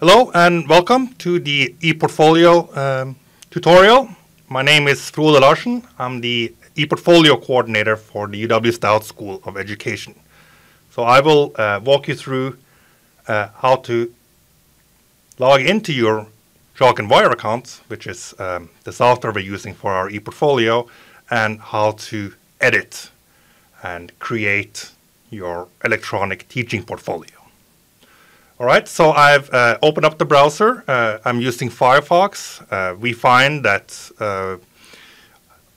Hello and welcome to the ePortfolio tutorial. My name is Frode Larsen. I'm the ePortfolio coordinator for the UW Stout School of Education. So I will walk you through how to log into your Chalk and Wire account, which is the software we're using for our ePortfolio, and how to edit and create your electronic teaching portfolio. All right, so I've opened up the browser. I'm using Firefox. We find that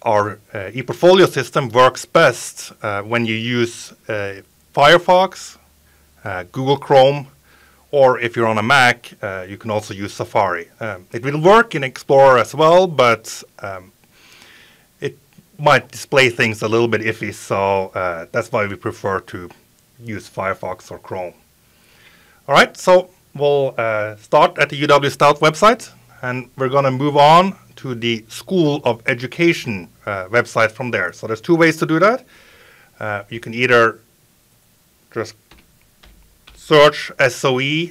our ePortfolio system works best when you use Firefox, Google Chrome, or if you're on a Mac, you can also use Safari. It will work in Explorer as well, but it might display things a little bit iffy, so that's why we prefer to use Firefox or Chrome. All right, so we'll start at the UW Stout website, and we're going to move on to the School of Education website from there. So there's two ways to do that. You can either just search SOE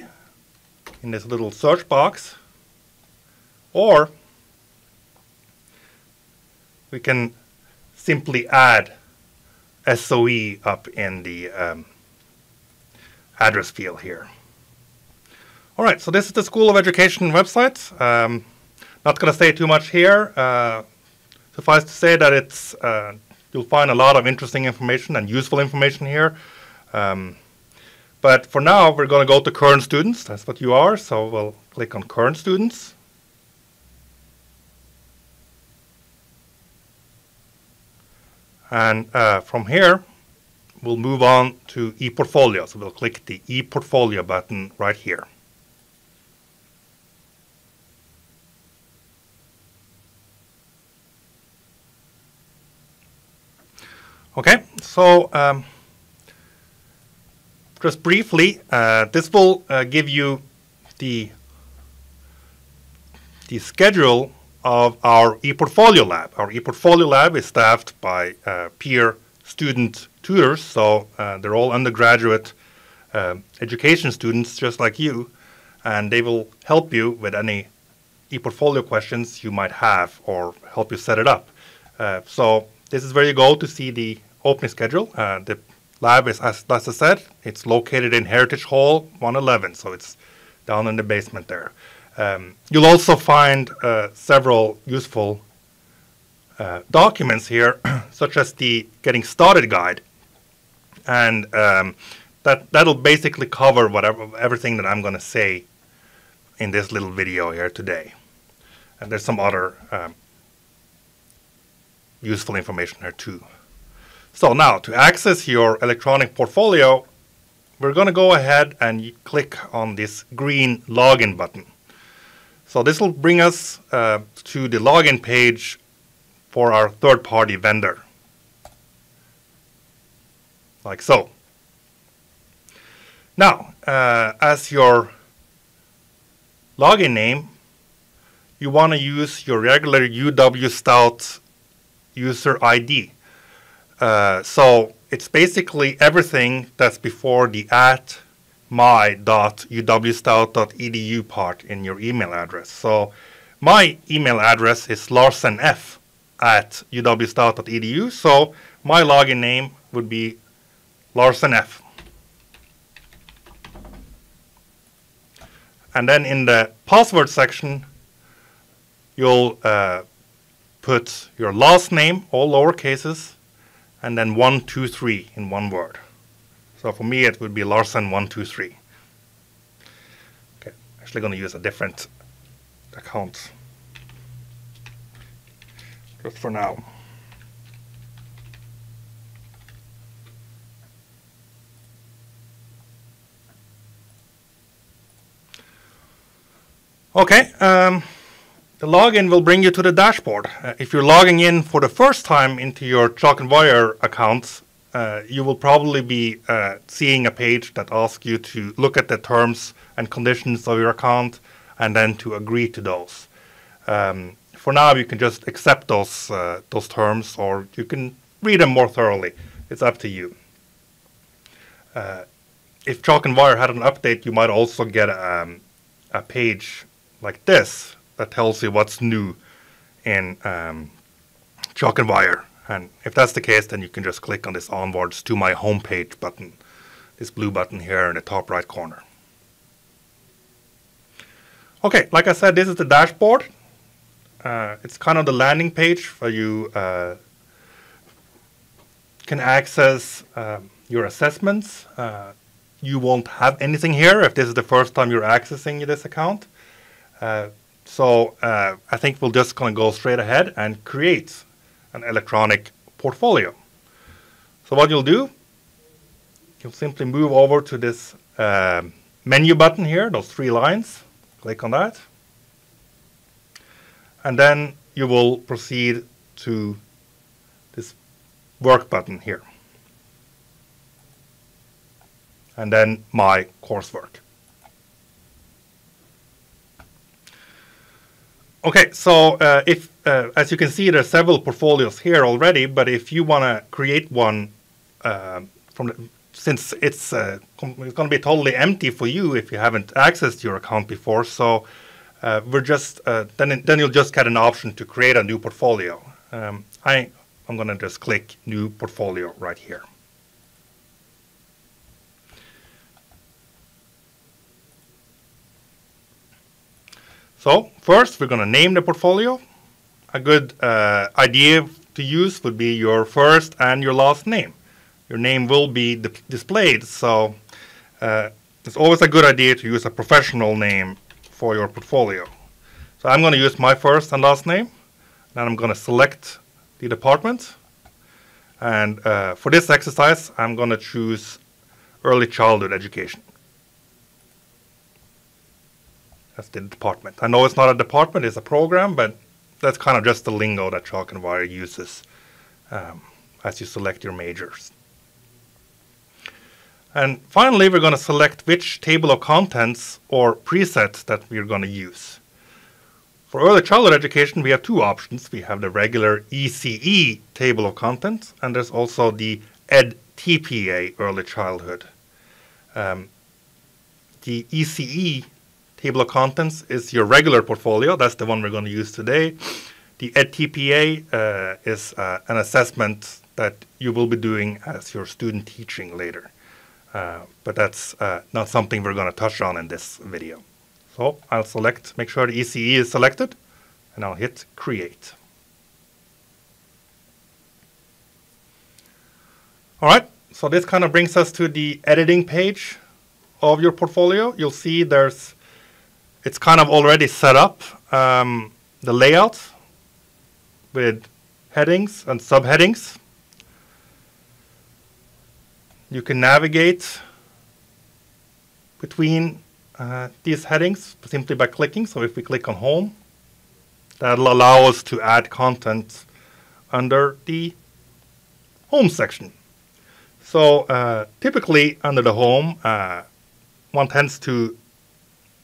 in this little search box, or we can simply add SOE up in the address field here. All right, so this is the School of Education website. Not going to say too much here. Suffice to say that it's you'll find a lot of interesting information and useful information here. But for now, we're going to go to current students. That's what you are, so we'll click on current students. And from here, we'll move on to ePortfolio. So we'll click the ePortfolio button right here. Okay, so just briefly, this will give you the schedule of our ePortfolio lab. Our ePortfolio lab is staffed by peer student tutors, so they're all undergraduate education students just like you, and they will help you with any ePortfolio questions you might have or help you set it up. So this is where you go to see the opening schedule. The lab is, as I said, it's located in Heritage Hall 111, so it's down in the basement there. You'll also find several useful documents here, such as the Getting Started guide, and that'll basically cover everything that I'm going to say in this little video here today. And there's some other useful information here too. So now, to access your electronic portfolio, we're going to go ahead and click on this green login button. So this will bring us to the login page for our third-party vendor, like so. Now, as your login name, you want to use your regular UW Stout user ID. So it's basically everything that's before the @my.uwstout.edu part in your email address. So my email address is larsenf@uwstout.edu, so my login name would be larsenf. And then in the password section, you'll put your last name, all lower cases, and then 123 in one word. So for me, it would be Larsen123. Okay, actually going to use a different account just for now. Okay, the login will bring you to the dashboard. If you're logging in for the first time into your Chalk and Wire account, you will probably be seeing a page that asks you to look at the terms and conditions of your account and then to agree to those. For now, you can just accept those terms, or you can read them more thoroughly. It's up to you. If Chalk and Wire had an update, you might also get a page like this that tells you what's new in Chalk and Wire. And if that's the case, then you can just click on this Onwards to my homepage button, this blue button here in the top right corner. Okay, like I said, this is the dashboard. It's kind of the landing page where you can access your assessments. You won't have anything here if this is the first time you're accessing this account. So I think we'll just kind of go straight ahead and create an electronic portfolio. So what you'll do, you'll simply move over to this menu button here, those three lines. Click on that. And then you will proceed to this work button here. And then my coursework. Okay, so if as you can see, there are several portfolios here already, but if you want to create one since it's going to be totally empty for you if you haven't accessed your account before, so we're just then you'll just get an option to create a new portfolio. I'm going to just click New Portfolio right here. So first, we're going to name the portfolio. A good idea to use would be your first and your last name. Your name will be displayed, so it's always a good idea to use a professional name for your portfolio. So I'm going to use my first and last name. Then I'm going to select the department. And for this exercise, I'm going to choose Early Childhood Education. That's the department. I know it's not a department, it's a program, but that's kind of just the lingo that Chalk and Wire uses as you select your majors. And finally, we're going to select which table of contents or preset that we're going to use. For early childhood education, we have two options. We have the regular ECE table of contents, and there's also the EdTPA early childhood. The ECE table of contents is your regular portfolio. That's the one we're going to use today. The EdTPA is an assessment that you will be doing as your student teaching later. But that's not something we're going to touch on in this video. So I'll make sure the ECE is selected, and I'll hit Create. All right, so this kind of brings us to the editing page of your portfolio. You'll see it's kind of already set up, the layout with headings and subheadings. You can navigate between these headings simply by clicking. So if we click on Home, that'll allow us to add content under the Home section. So typically under the Home, one tends to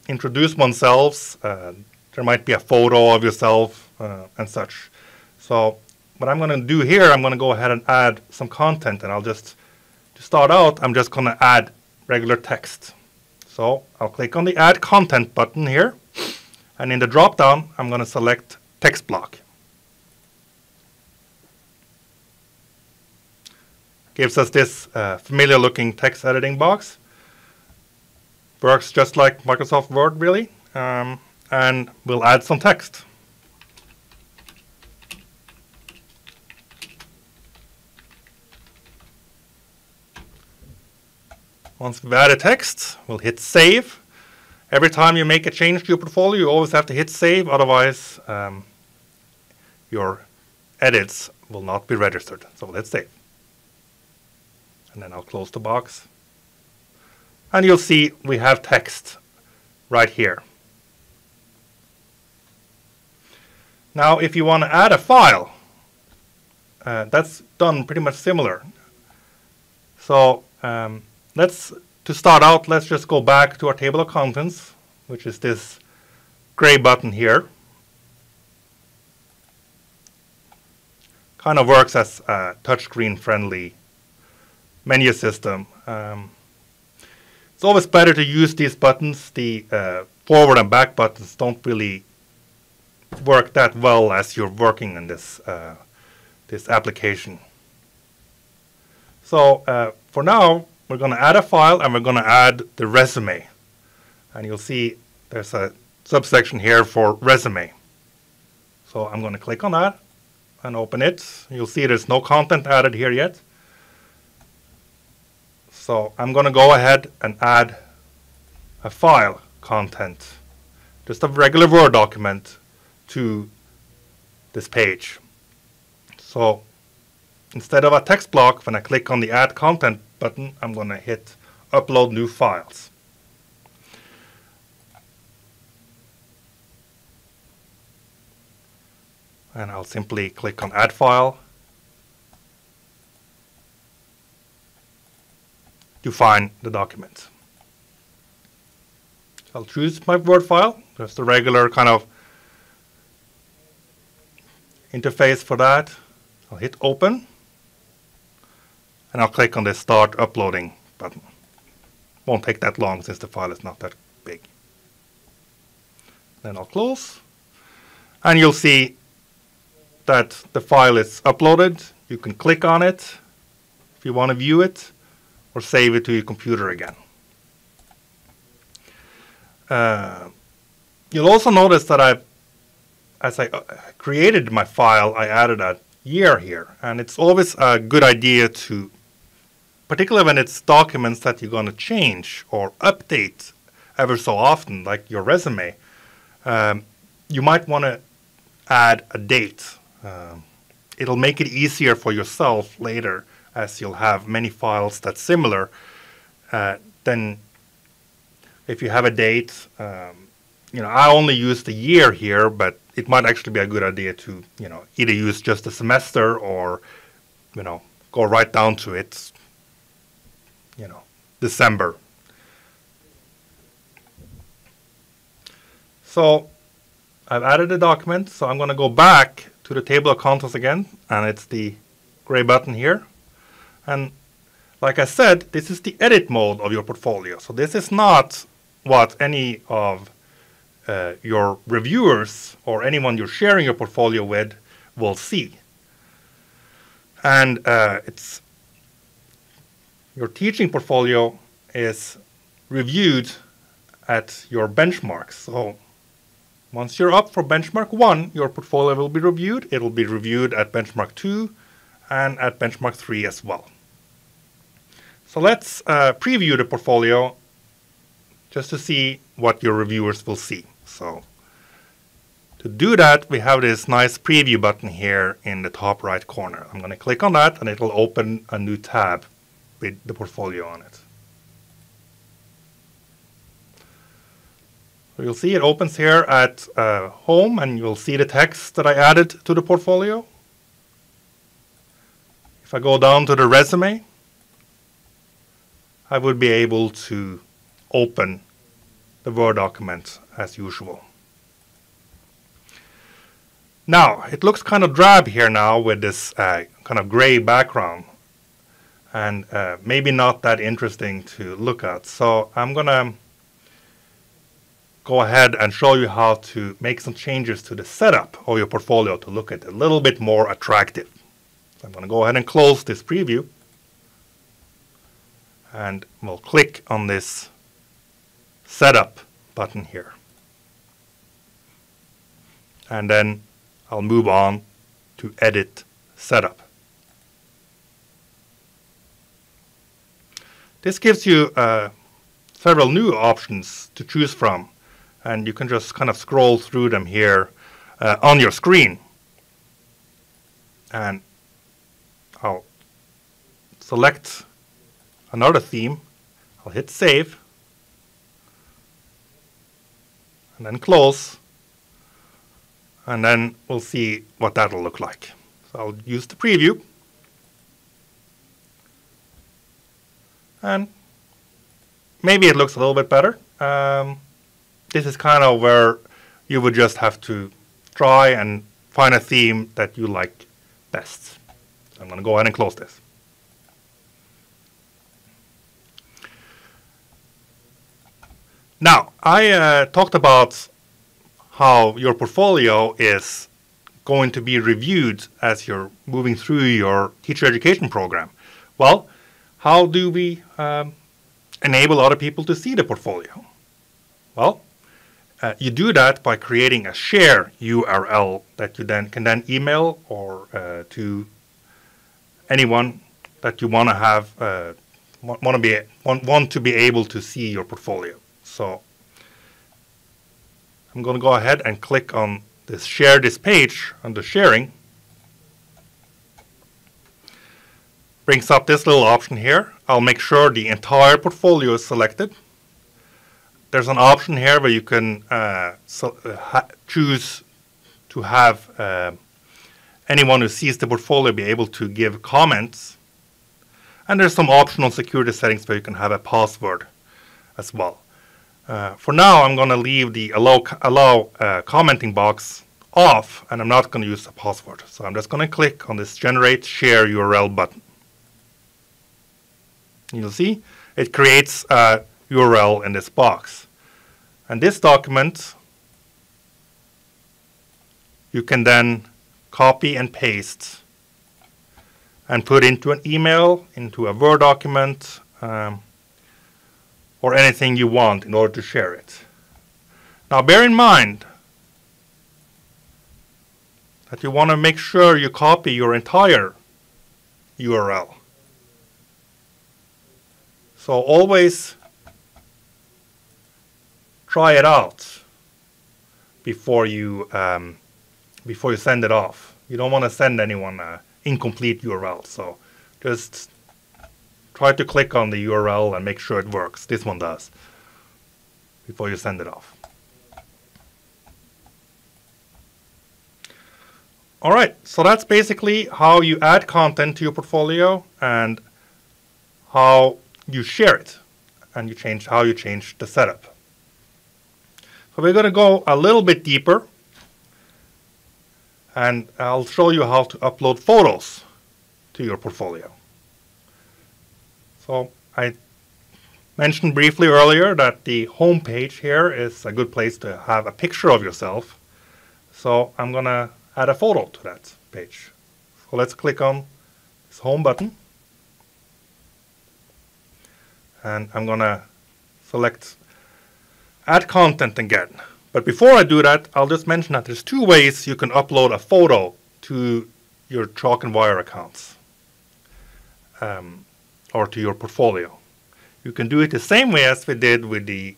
introduce oneself. There might be a photo of yourself and such. So what I'm going to do here, I'm going to go ahead and add some content, and to start out, I'm just going to add regular text. So I'll click on the Add Content button here, and in the drop-down, I'm going to select Text Block. Gives us this familiar-looking text editing box. Works just like Microsoft Word, really, and we'll add some text. Once we've added text, we'll hit Save. Every time you make a change to your portfolio, you always have to hit Save, otherwise your edits will not be registered. So let's save. And then I'll close the box. And you'll see we have text right here. Now, if you want to add a file, that's done pretty much similar. So to start out, let's just go back to our table of contents, which is this gray button here. Kind of works as a touchscreen friendly menu system. It's always better to use these buttons. The forward and back buttons don't really work that well as you're working in this this application. So for now, we're going to add a file and we're going to add the resume. And you'll see there's a subsection here for resume. So I'm going to click on that and open it. You'll see there's no content added here yet. So I'm going to go ahead and add a file content, just a regular Word document, to this page. So instead of a text block, when I click on the Add Content button, I'm going to hit Upload New Files. And I'll simply click on Add File to find the document. I'll choose my Word file, just a regular kind of interface for that. I'll hit Open, and I'll click on the Start Uploading button. Won't take that long since the file is not that big. Then I'll close, and you'll see that the file is uploaded. You can click on it if you want to view it, or save it to your computer again. You'll also notice that as I created my file, I added a year here. And it's always a good idea to, particularly when it's documents that you're going to change or update ever so often, like your resume, you might want to add a date. It'll make it easier for yourself later, as you'll have many files that's similar. Then if you have a date, I only use the year here, but it might actually be a good idea to, either use just a semester or, go right down to it, December. So I've added the document, so I'm going to go back to the table of contents again, and it's the gray button here. And like I said, this is the edit mode of your portfolio. So this is not what any of your reviewers or anyone you're sharing your portfolio with will see. And your teaching portfolio is reviewed at your benchmarks. So once you're up for benchmark 1, your portfolio will be reviewed. It will be reviewed at benchmark 2 and at benchmark 3 as well. So let's preview the portfolio just to see what your reviewers will see. So to do that, we have this nice preview button here in the top right corner. I'm going to click on that, and it will open a new tab with the portfolio on it. So you'll see it opens here at Home, and you'll see the text that I added to the portfolio. If I go down to the resume, I would be able to open the Word document as usual. Now, it looks kind of drab here now with this kind of gray background, and maybe not that interesting to look at. So I'm going to go ahead and show you how to make some changes to the setup of your portfolio to look at it a little bit more attractive. So I'm going to go ahead and close this preview, and we'll click on this Setup button here. And then I'll move on to Edit Setup. This gives you several new options to choose from, and you can just kind of scroll through them here on your screen. And I'll select another theme. I'll hit Save, and then Close, and then we'll see what that'll look like. So I'll use the preview, and maybe it looks a little bit better. This is kind of where you would just have to try and find a theme that you like best. So I'm going to go ahead and close this. Now, I talked about how your portfolio is going to be reviewed as you're moving through your teacher education program. Well, how do we enable other people to see the portfolio? Well, you do that by creating a share URL that you can then email or to anyone that you want to have want to be able to see your portfolio. So I'm going to go ahead and click on this share this page under sharing. Brings up this little option here. I'll make sure the entire portfolio is selected. There's an option here where you can choose to have anyone who sees the portfolio be able to give comments. And there's some optional security settings where you can have a password as well. For now, I'm going to leave the allow commenting box off, and I'm not going to use a password. So I'm just going to click on this Generate Share URL button. You'll see it creates a URL in this box. And this document, you can then copy and paste and put into an email, into a Word document, or anything you want in order to share it. Now bear in mind that you want to make sure you copy your entire URL. So always try it out before you send it off. You don't want to send anyone an incomplete URL. So just try to click on the URL and make sure it works. This one does before you send it off. All right, so that's basically how you add content to your portfolio and how you share it, and how you change the setup. So we're going to go a little bit deeper, and I'll show you how to upload photos to your portfolio. So I mentioned briefly earlier that the home page here is a good place to have a picture of yourself. So I'm going to add a photo to that page. So let's click on this home button. And I'm going to select Add Content again. But before I do that, I'll just mention that there's two ways you can upload a photo to your Chalk and Wire accounts or to your portfolio. You can do it the same way as we did with the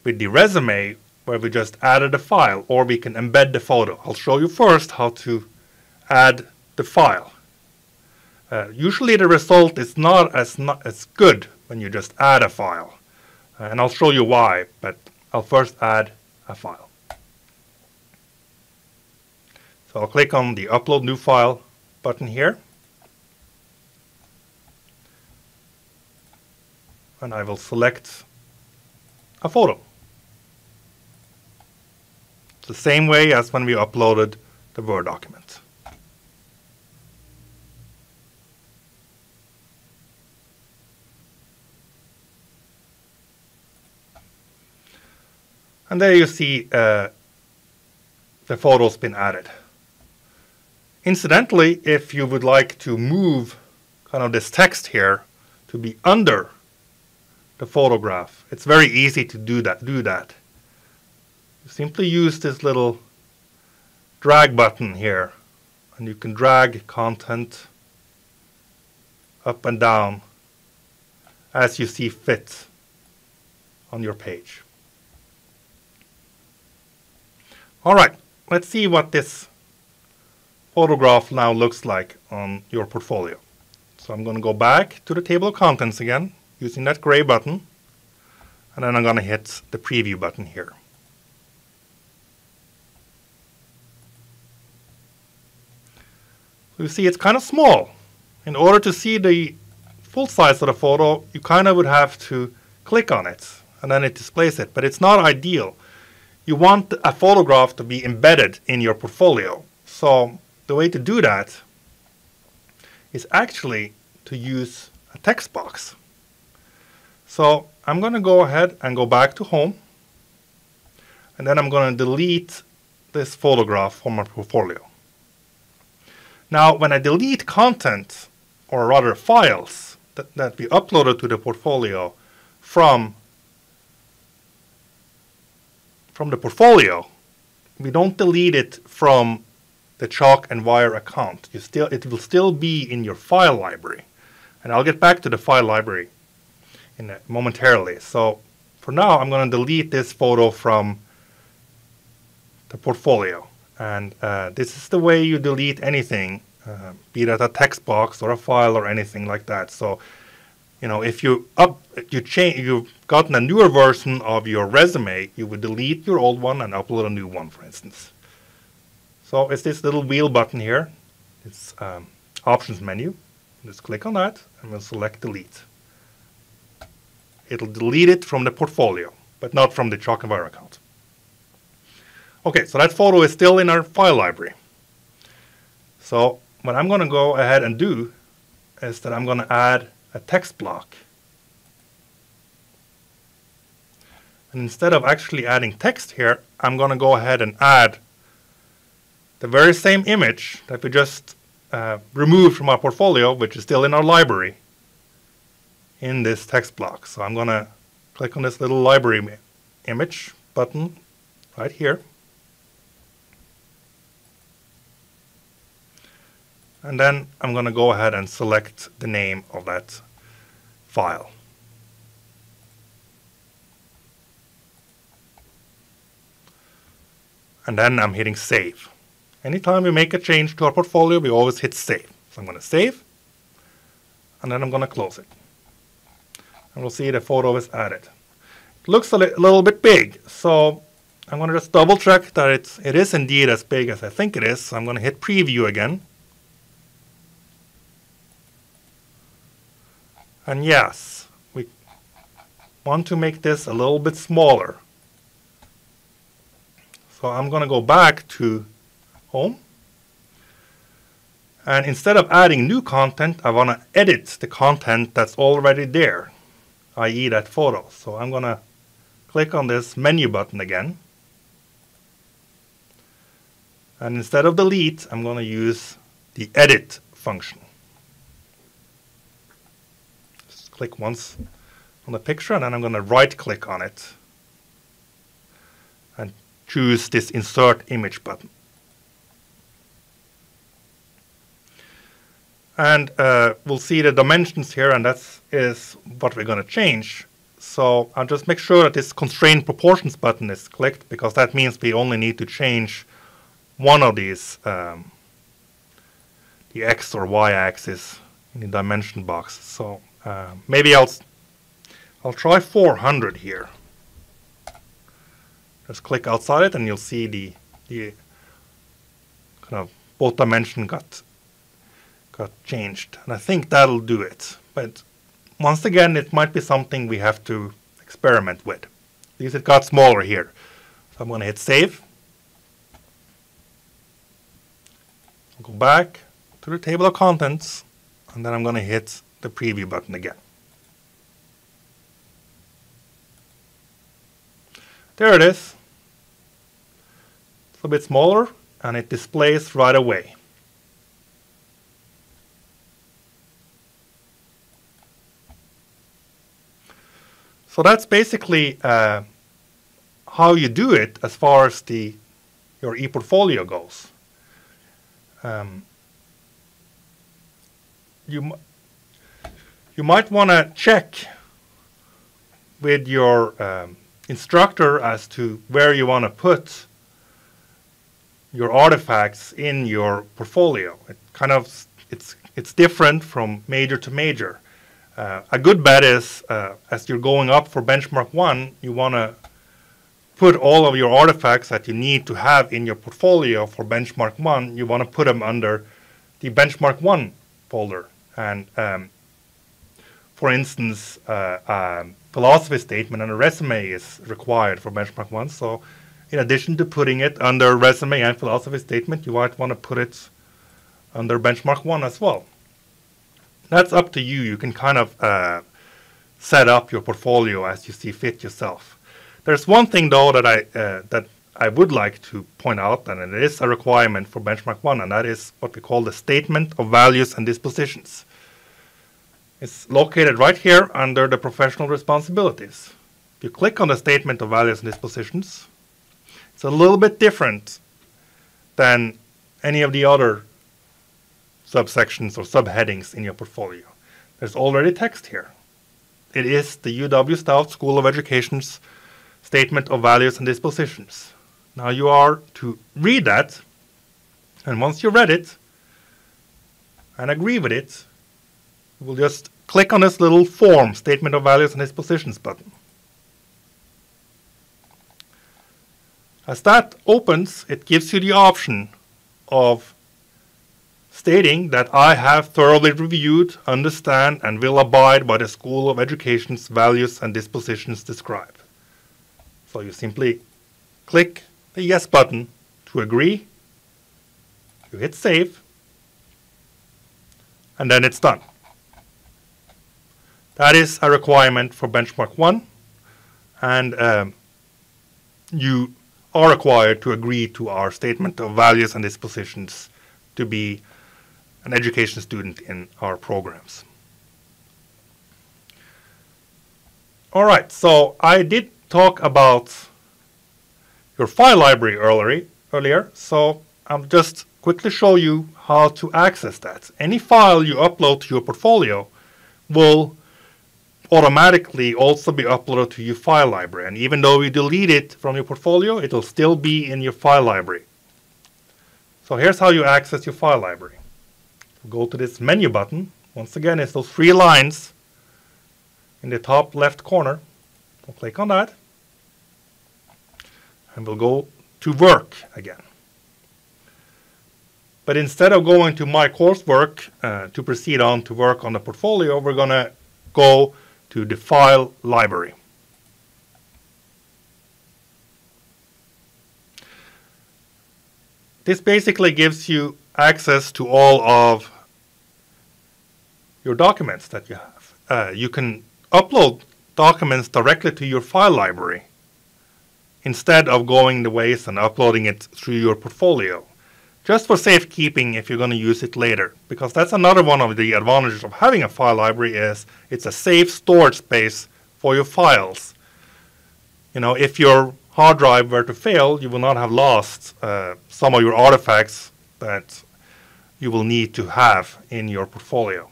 resume, where we just added a file, or we can embed the photo. I'll show you first how to add the file. Usually the result is not as good when you just add a file. And I'll show you why, but I'll first add a file. So I'll click on the Upload New File button here. And I will select a photo. It's the same way as when we uploaded the Word document. And there you see the photo's been added. Incidentally, if you would like to move kind of this text here to be under the photograph, it's very easy to do that. You simply use this little drag button here, and you can drag content up and down as you see fit on your page. All right, let's see what this photograph now looks like on your portfolio. So I'm going to go back to the table of contents again, using that gray button, and then I'm going to hit the preview button here. So you see it's kind of small. In order to see the full size of the photo, you kind of would have to click on it, and then it displays it, but it's not ideal. You want a photograph to be embedded in your portfolio. So the way to do that is actually to use a text box. So I'm going to go ahead and go back to home. And then I'm going to delete this photograph from my portfolio. Now, when I delete content, or rather files, that we uploaded to the portfolio from the portfolio, we don't delete it from the Chalk and Wire account. It will still be in your file library. And I'll get back to the file library momentarily. So for now, I'm going to delete this photo from the portfolio. And this is the way you delete anything, be that a text box or a file or anything like that. So, you know, if you've gotten a newer version of your resume, you would delete your old one and upload a new one, for instance. So it's this little wheel button here. It's options menu. Just click on that and we'll select delete. It'll delete it from the portfolio, but not from the Chalk and Wire account. Okay, so that photo is still in our file library. So what I'm going to go ahead and do is that I'm going to add a text block. And instead of actually adding text here, I'm going to go ahead and add the very same image that we just removed from our portfolio, which is still in our library, in this text block. So I'm going to click on this little library image button right here. And then I'm going to go ahead and select the name of that file. And then I'm hitting save. Anytime we make a change to our portfolio, we always hit save. So I'm going to save, and then I'm going to close it. And we'll see the photo is added. It looks a little bit big, so I'm going to just double check that it is indeed as big as I think it is. So I'm going to hit preview again. And yes, we want to make this a little bit smaller. So I'm going to go back to home. And instead of adding new content, I want to edit the content that's already there, i.e. that photo. So I'm going to click on this menu button again. And instead of delete, I'm going to use the edit function. Just click once on the picture, and then I'm going to right click on it and choose this insert image button. And we'll see the dimensions here, and that is what we're going to change. So I'll just make sure that this constraint proportions button is clicked, because that means we only need to change one of these, the X or Y axis in the dimension box. So maybe I'll try 400 here. Just click outside it, and you'll see the kind of both dimension got changed. And I think that'll do it. But once again, it might be something we have to experiment with, because it got smaller here. So I'm going to hit save. I'll go back to the table of contents, and then I'm going to hit the preview button again. There it is. It's a bit smaller, and it displays right away. So that's basically how you do it as far as your ePortfolio goes. You might want to check with your instructor as to where you want to put your artifacts in your portfolio. It's different from major to major. A good bet is, as you're going up for benchmark 1, you want to put all of your artifacts that you need to have in your portfolio for benchmark 1, you want to put them under the benchmark 1 folder. And for instance, a philosophy statement and a resume is required for benchmark 1. So in addition to putting it under resume and philosophy statement, you might want to put it under benchmark 1 as well. That's up to you. You can kind of set up your portfolio as you see fit yourself. There's one thing though that I would like to point out, and it is a requirement for benchmark 1, and that is what we call the statement of values and dispositions. It's located right here under the professional responsibilities. If you click on the statement of values and dispositions, it's a little bit different than any of the other subsections or subheadings in your portfolio. There's already text here. It is the UW Stout School of Education's statement of values and dispositions. Now you are to read that, and once you read it and agree with it, you will just click on this little form, statement of values and dispositions button. As that opens, it gives you the option of stating that I have thoroughly reviewed, understand, and will abide by the School of Education's values and dispositions described. So you simply click the yes button to agree, you hit save, and then it's done. That is a requirement for benchmark 1, and you are required to agree to our statement of values and dispositions to be an education student in our programs. All right, so I did talk about your file library earlier, so I'll just quickly show you how to access that. Any file you upload to your portfolio will automatically also be uploaded to your file library, and even though you delete it from your portfolio, it will still be in your file library. So here's how you access your file library. Go to this menu button. Once again, it's those 3 lines in the top left corner. We'll click on that, and we'll go to work again. But instead of going to my coursework to proceed on to work on the portfolio, we're going to go to the file library. This basically gives you access to all of your documents that you have. You can upload documents directly to your file library instead of going the ways and uploading it through your portfolio. Just for safekeeping if you're going to use it later, because that's another one of the advantages of having a file library is it's a safe storage space for your files. You know, if your hard drive were to fail, you will not have lost some of your artifacts that you will need to have in your portfolio.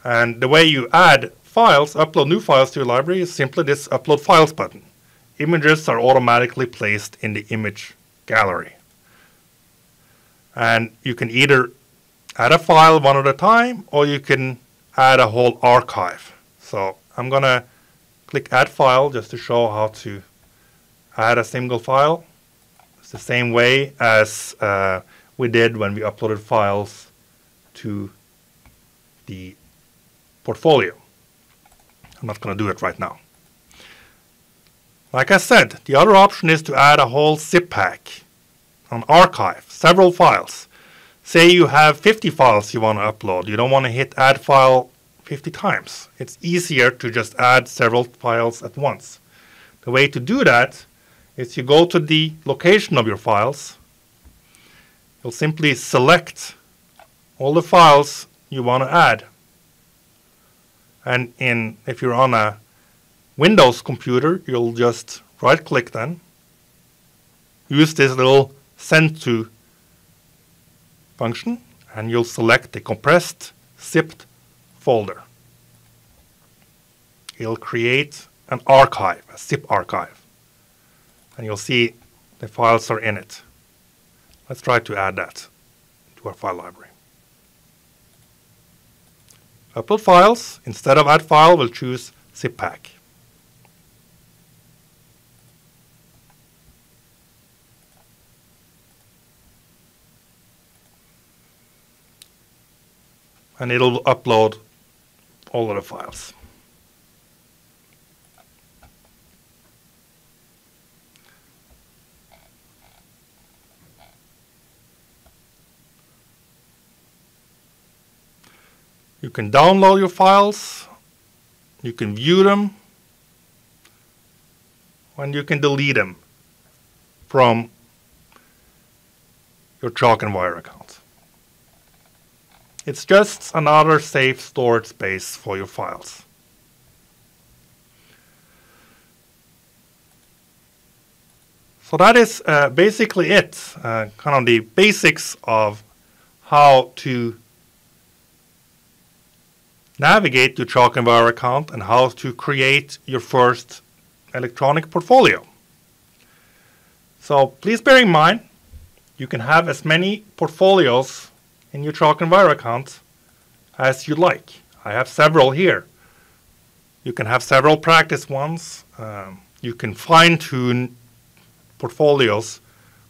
And the way you add files, upload new files to your library is simply this upload files button. Images are automatically placed in the image gallery. And you can either add a file one at a time, or you can add a whole archive. So I'm going to click add file just to show how to add a single file. It's the same way as we did when we uploaded files to the portfolio. I'm not going to do it right now. Like I said, the other option is to add a whole zip pack, an archive, several files. Say you have 50 files you want to upload. You don't want to hit add file 50 times. It's easier to just add several files at once. The way to do that is you go to the location of your files. You'll simply select all the files you want to add. And if you're on a Windows computer, you'll just right-click then, use this little send to function, and you'll select the compressed zipped folder. It'll create an archive, a zip archive, and you'll see the files are in it. Let's try to add that to our file library. Upload files. Instead of add file, we'll choose zip pack. And it'll upload all of the files. You can download your files, you can view them, and you can delete them from your Chalk and Wire account. It's just another safe storage space for your files. So that is basically it, kind of the basics of how to navigate your Chalk and Wire account and how to create your first electronic portfolio. So please bear in mind, you can have as many portfolios in your Chalk and Wire account as you like. I have several here. You can have several practice ones. You can fine-tune portfolios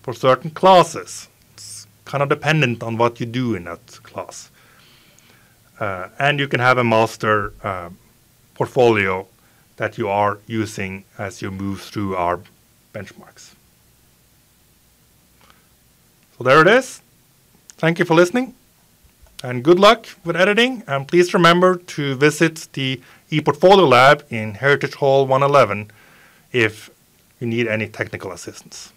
for certain classes. It's kind of dependent on what you do in that class. And you can have a master portfolio that you are using as you move through our benchmarks. So there it is. Thank you for listening, and good luck with editing. And please remember to visit the ePortfolio lab in Heritage Hall 111 if you need any technical assistance.